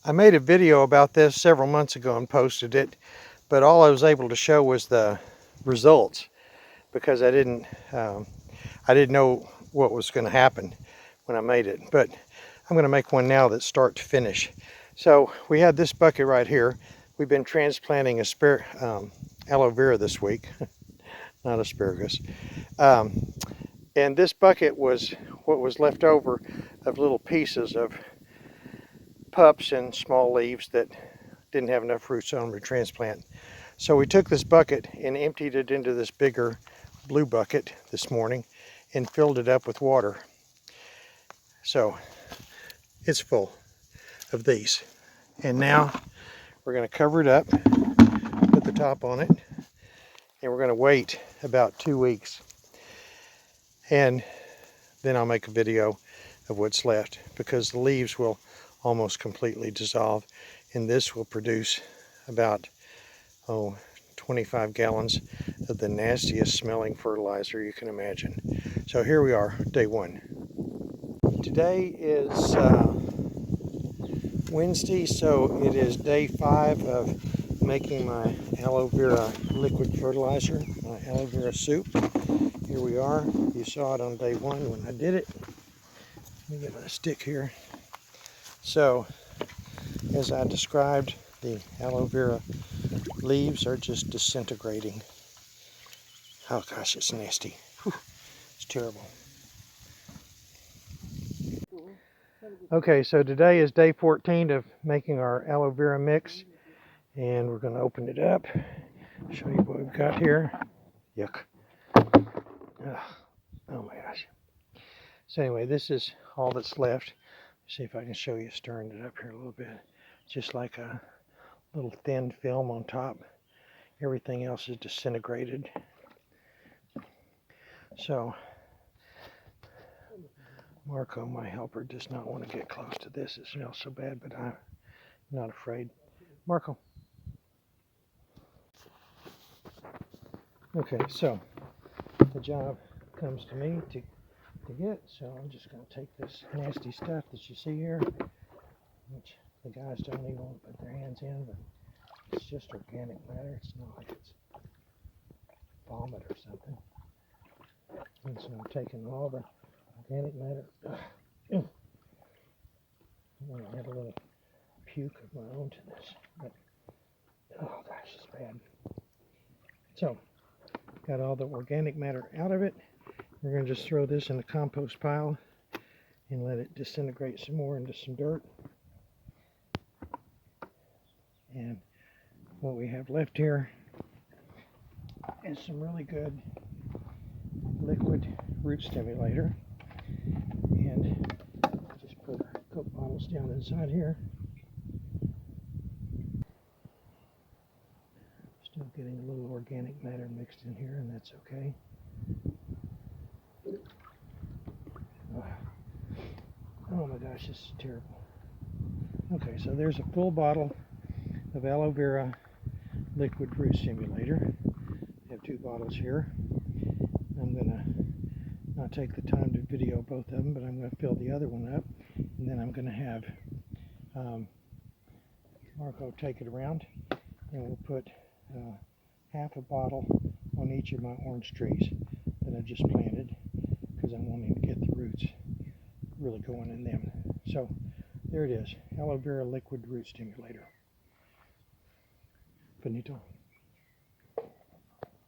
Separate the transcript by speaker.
Speaker 1: I made a video about this several months ago and posted it, but all I was able to show was the results because I didn't know what was going to happen when I made it. But I'm going to make one now that's start to finish. So we had this bucket right here. We've been transplanting aloe vera this week, not asparagus. And this bucket was what was left over of little pieces of pups and small leaves that didn't have enough roots on them to transplant. So we took this bucket and emptied it into this bigger blue bucket this morning and filled it up with water. So it's full of these. And now we're going to cover it up, put the top on it, and we're going to wait about 2 weeks. And then I'll make a video of what's left because the leaves will almost completely dissolve, and this will produce about 25 gallons of the nastiest smelling fertilizer you can imagine. So here we are, day 1. Today is Wednesday, so it is day 5 of making my aloe vera liquid fertilizer, my aloe vera soup. Here we are. You saw it on day 1 when I did it. Let me get my stick here. So, as I described, the aloe vera leaves are just disintegrating. Oh gosh, it's nasty. Whew, it's terrible. Okay, so today is day 14 of making our aloe vera mix, and we're going to open it up, show you what we've got here. Yuck. Ugh. Oh my gosh. So anyway, this is all that's left. See if I can show you stirring it up here a little bit. Just like a little thin film on top. Everything else is disintegrated. So Marco, my helper, does not want to get close to this. It smells so bad, but I'm not afraid. Marco. Okay, so the job comes to me to get, so I'm just going to take this nasty stuff that you see here, which the guys don't even want to put their hands in, but it's just organic matter. It's not like it's vomit or something. And so I'm taking all the organic matter. I'm going to add a little puke of my own to this, but oh gosh, it's bad. So, got all the organic matter out of it. We're going to just throw this in the compost pile and let it disintegrate some more into some dirt. And what we have left here is some really good liquid root stimulator. And just put our Coke bottles down inside here. Still getting a little organic matter mixed in here, and that's okay. Oh my gosh, this is terrible. Okay, so there's a full bottle of aloe vera liquid root stimulator. I have 2 bottles here. I'm going to not take the time to video both of them, but I'm going to fill the other one up, and then I'm going to have Marco take it around, and we'll put half a bottle on each of my orange trees that I just planted because I'm wanting to get the roots really going in them. So there it is, aloe vera liquid root stimulator. Finito.